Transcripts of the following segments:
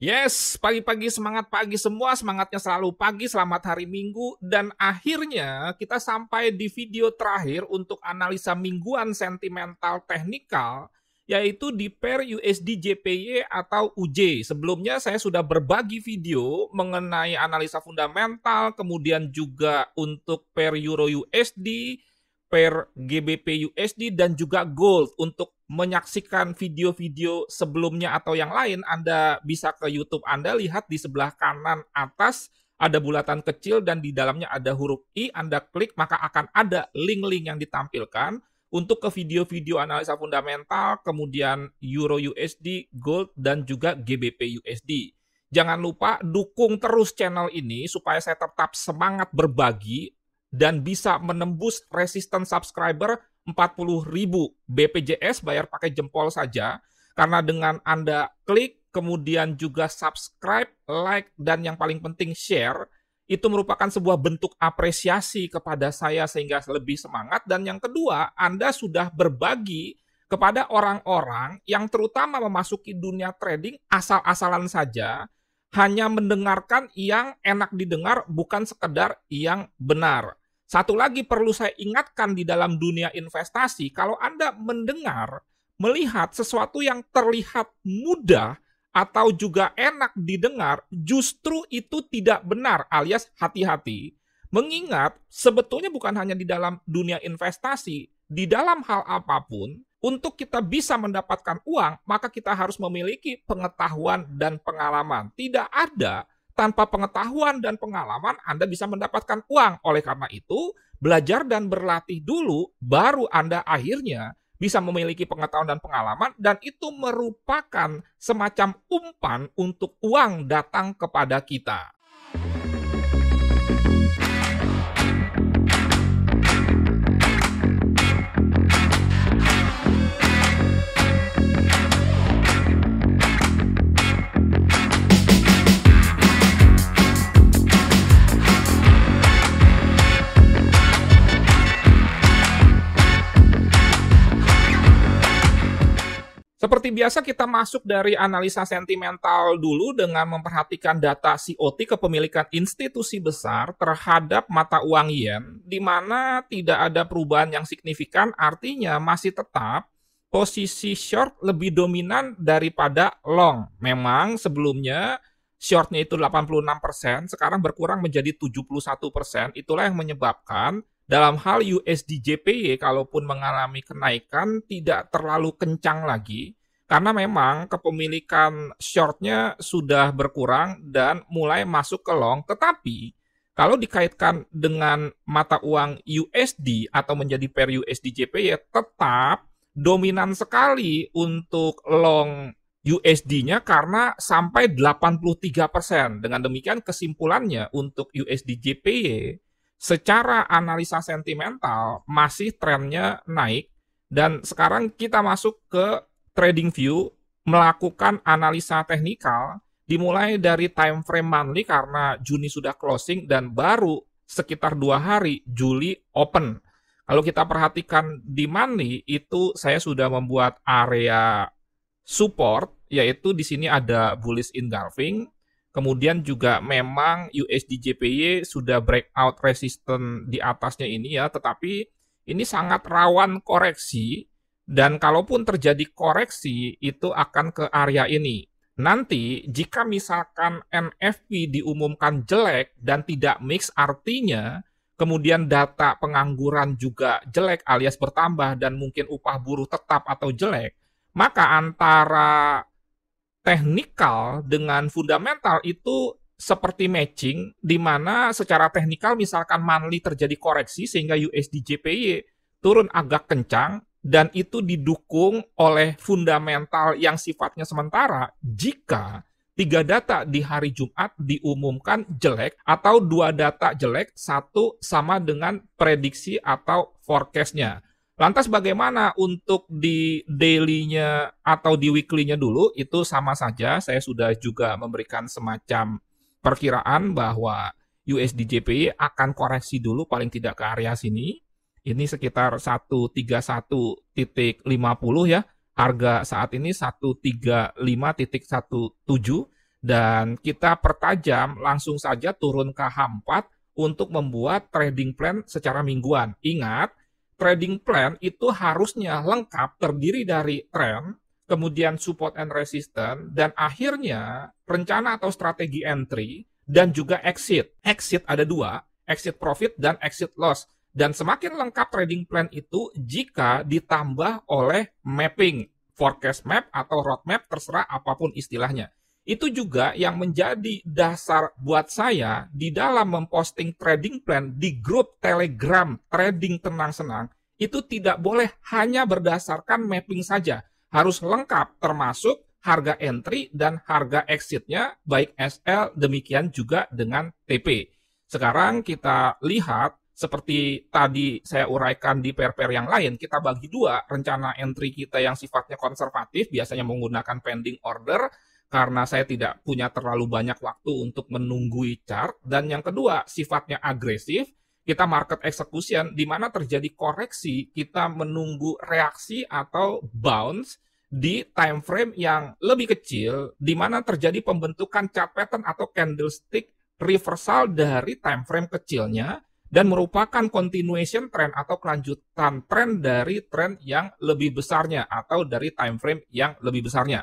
Yes, pagi-pagi semangat pagi semua, semangatnya selalu pagi, selamat hari Minggu, dan akhirnya kita sampai di video terakhir untuk analisa mingguan sentimental teknikal, yaitu di pair USD JPY atau UJ. Sebelumnya saya sudah berbagi video mengenai analisa fundamental, kemudian juga untuk pair Euro USD, pair GBP USD, dan juga gold. Untuk menyaksikan video-video sebelumnya atau yang lain, Anda bisa ke YouTube Anda, lihat di sebelah kanan atas ada bulatan kecil dan di dalamnya ada huruf I, Anda klik maka akan ada link-link yang ditampilkan untuk ke video-video analisa fundamental, kemudian Euro USD, Gold, dan juga GBP USD. Jangan lupa dukung terus channel ini supaya saya tetap semangat berbagi dan bisa menembus resisten subscriber 40.000 BPJS, bayar pakai jempol saja. Karena dengan Anda klik, kemudian juga subscribe, like, dan yang paling penting share, itu merupakan sebuah bentuk apresiasi kepada saya sehingga lebih semangat. Dan yang kedua, Anda sudah berbagi kepada orang-orang yang terutama memasuki dunia trading asal-asalan saja, hanya mendengarkan yang enak didengar, bukan sekedar yang benar. Satu lagi perlu saya ingatkan di dalam dunia investasi, kalau Anda mendengar, melihat sesuatu yang terlihat mudah atau juga enak didengar, justru itu tidak benar, alias hati-hati. Mengingat sebetulnya bukan hanya di dalam dunia investasi, di dalam hal apapun, untuk kita bisa mendapatkan uang, maka kita harus memiliki pengetahuan dan pengalaman. Tidak ada tanpa pengetahuan dan pengalaman Anda bisa mendapatkan uang. Oleh karena itu, belajar dan berlatih dulu, baru Anda akhirnya bisa memiliki pengetahuan dan pengalaman, dan itu merupakan semacam umpan untuk uang datang kepada kita. Seperti biasa kita masuk dari analisa sentimental dulu dengan memperhatikan data COT, kepemilikan institusi besar terhadap mata uang yen, di mana tidak ada perubahan yang signifikan, artinya masih tetap posisi short lebih dominan daripada long. Memang sebelumnya shortnya itu 86%, sekarang berkurang menjadi 71%, itulah yang menyebabkan dalam hal USD JPY, kalaupun mengalami kenaikan, tidak terlalu kencang lagi, karena memang kepemilikan shortnya sudah berkurang dan mulai masuk ke long. Tetapi, kalau dikaitkan dengan mata uang USD atau menjadi pair USD JPY, tetap dominan sekali untuk long USD-nya karena sampai 83%. Dengan demikian kesimpulannya untuk USD JPY, secara analisa sentimental masih trennya naik, dan sekarang kita masuk ke trading view, melakukan analisa teknikal dimulai dari time frame monthly karena Juni sudah closing dan baru sekitar 2 hari Juli open. Kalau kita perhatikan di monthly itu saya sudah membuat area support, yaitu di sini ada bullish engulfing. Kemudian juga memang USD JPY sudah breakout resisten di atasnya ini ya, tetapi ini sangat rawan koreksi, dan kalaupun terjadi koreksi itu akan ke area ini. Nanti jika misalkan NFP diumumkan jelek dan tidak mix, artinya kemudian data pengangguran juga jelek alias bertambah dan mungkin upah buruh tetap atau jelek, maka antara teknikal dengan fundamental itu seperti matching, di mana secara teknikal misalkan monthly terjadi koreksi sehingga USD JPY turun agak kencang, dan itu didukung oleh fundamental yang sifatnya sementara jika 3 data di hari Jumat diumumkan jelek atau 2 data jelek, 1 sama dengan prediksi atau forecast-nya. Lantas bagaimana untuk di daily-nya atau di weekly-nya dulu? Itu sama saja, saya sudah juga memberikan semacam perkiraan bahwa USD JPY akan koreksi dulu paling tidak ke area sini. Ini sekitar 131.50 ya. Harga saat ini 135.17, Dan kita pertajam langsung saja turun ke H4 untuk membuat trading plan secara mingguan. Ingat, trading plan itu harusnya lengkap terdiri dari trend, kemudian support and resistance, dan akhirnya rencana atau strategi entry, dan juga exit. Exit ada dua, exit profit dan exit loss. Dan semakin lengkap trading plan itu jika ditambah oleh mapping, forecast map atau roadmap, terserah apapun istilahnya. Itu juga yang menjadi dasar buat saya di dalam memposting trading plan di grup Telegram Trading Tenang Senang. Itu tidak boleh hanya berdasarkan mapping saja. Harus lengkap termasuk harga entry dan harga exitnya baik SL, demikian juga dengan TP. Sekarang kita lihat seperti tadi saya uraikan di pair-pair yang lain, kita bagi dua rencana entry kita yang sifatnya konservatif, biasanya menggunakan pending order, karena saya tidak punya terlalu banyak waktu untuk menunggui chart. Dan yang kedua, sifatnya agresif, kita market execution, di mana terjadi koreksi, kita menunggu reaksi atau bounce di time frame yang lebih kecil, di mana terjadi pembentukan chart pattern atau candlestick reversal dari time frame kecilnya, dan merupakan continuation trend atau kelanjutan trend dari trend yang lebih besarnya, atau dari time frame yang lebih besarnya.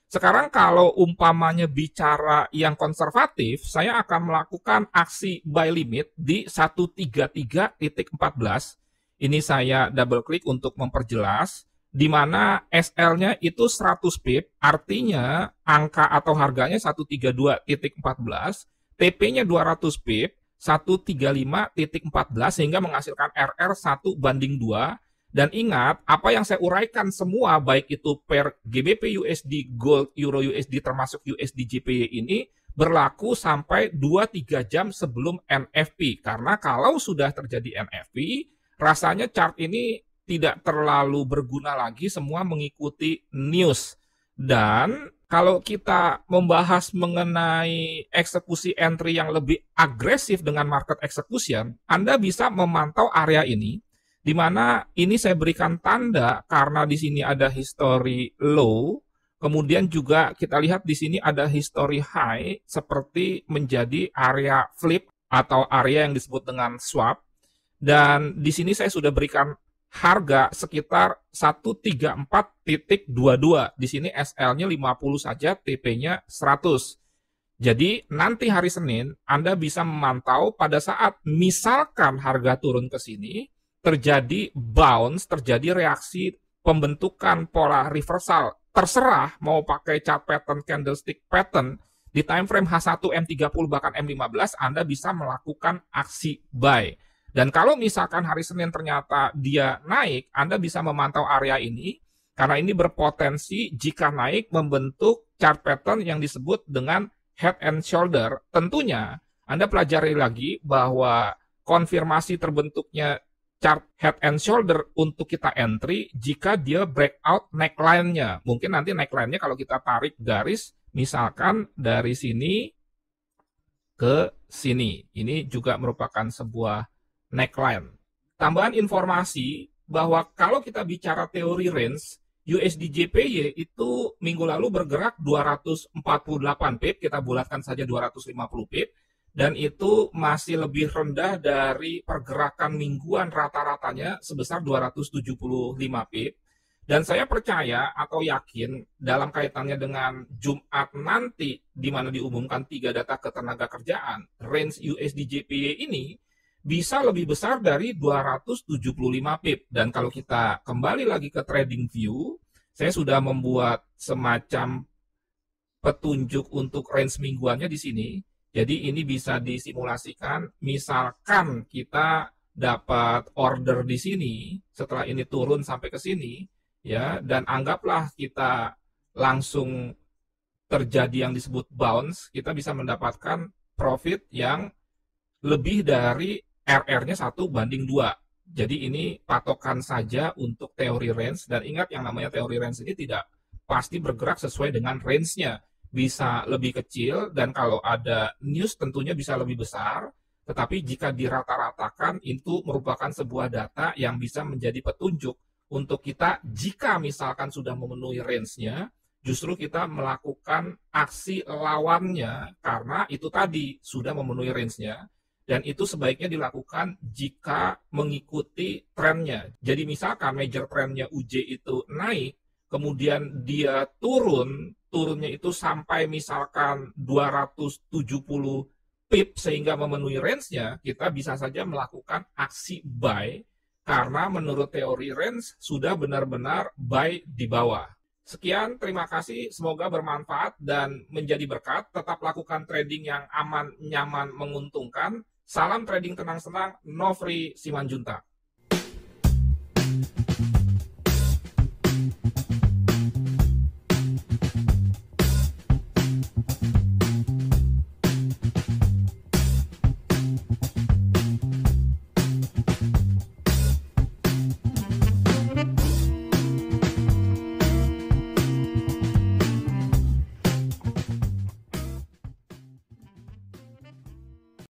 Sekarang kalau umpamanya bicara yang konservatif, saya akan melakukan aksi buy limit di 133.14. Ini saya double klik untuk memperjelas, di mana SL-nya itu 100 pip, artinya angka atau harganya 132.14, TP-nya 200 pip, 135.14, sehingga menghasilkan RR 1:2. Dan ingat, apa yang saya uraikan semua, baik itu per GBP USD, Gold, Euro USD, termasuk USD JPY ini, berlaku sampai 2-3 jam sebelum NFP. Karena kalau sudah terjadi NFP, rasanya chart ini tidak terlalu berguna lagi, semua mengikuti news. Dan kalau kita membahas mengenai eksekusi entry yang lebih agresif dengan market execution, Anda bisa memantau area ini, di mana ini saya berikan tanda karena di sini ada history low, kemudian juga kita lihat di sini ada history high seperti menjadi area flip atau area yang disebut dengan swap. Dan di sini saya sudah berikan harga sekitar 134.22. Di sini SL-nya 50 saja, TP-nya 100. Jadi nanti hari Senin Anda bisa memantau pada saat misalkan harga turun ke sini, terjadi bounce, terjadi reaksi pembentukan pola reversal. Terserah mau pakai chart pattern, candlestick pattern, di time frame H1, M30, bahkan M15, Anda bisa melakukan aksi buy. Dan kalau misalkan hari Senin ternyata dia naik, Anda bisa memantau area ini, karena ini berpotensi jika naik membentuk chart pattern yang disebut dengan head and shoulder. Tentunya Anda pelajari lagi bahwa konfirmasi terbentuknya chart head and shoulder untuk kita entry jika dia breakout neckline-nya. Mungkin nanti neckline-nya kalau kita tarik garis, misalkan dari sini ke sini. Ini juga merupakan sebuah neckline. Tambahan informasi bahwa kalau kita bicara teori range, USD JPY itu minggu lalu bergerak 248 pip, kita bulatkan saja 250 pip, dan itu masih lebih rendah dari pergerakan mingguan rata-ratanya sebesar 275 pip. Dan saya percaya atau yakin dalam kaitannya dengan Jumat nanti, di mana diumumkan 3 data ketenaga kerjaan, range USD JPY ini bisa lebih besar dari 275 pip. Dan kalau kita kembali lagi ke trading view, saya sudah membuat semacam petunjuk untuk range mingguannya di sini. Jadi ini bisa disimulasikan, misalkan kita dapat order di sini, setelah ini turun sampai ke sini, ya, dan anggaplah kita langsung terjadi yang disebut bounce, kita bisa mendapatkan profit yang lebih dari RR-nya 1:2. Jadi ini patokan saja untuk teori range, dan ingat yang namanya teori range ini tidak pasti bergerak sesuai dengan range-nya. Bisa lebih kecil, dan kalau ada news tentunya bisa lebih besar, tetapi jika dirata-ratakan itu merupakan sebuah data yang bisa menjadi petunjuk untuk kita jika misalkan sudah memenuhi range-nya, justru kita melakukan aksi lawannya karena itu tadi sudah memenuhi range-nya, dan itu sebaiknya dilakukan jika mengikuti trennya. Jadi misalkan major trennya UJ itu naik, kemudian dia turunnya itu sampai misalkan 270 pip sehingga memenuhi range-nya, kita bisa saja melakukan aksi buy karena menurut teori range sudah benar-benar buy di bawah. Sekian, terima kasih. Semoga bermanfaat dan menjadi berkat. Tetap lakukan trading yang aman, nyaman, menguntungkan. Salam trading tenang-senang, Nofri Simanjuntak.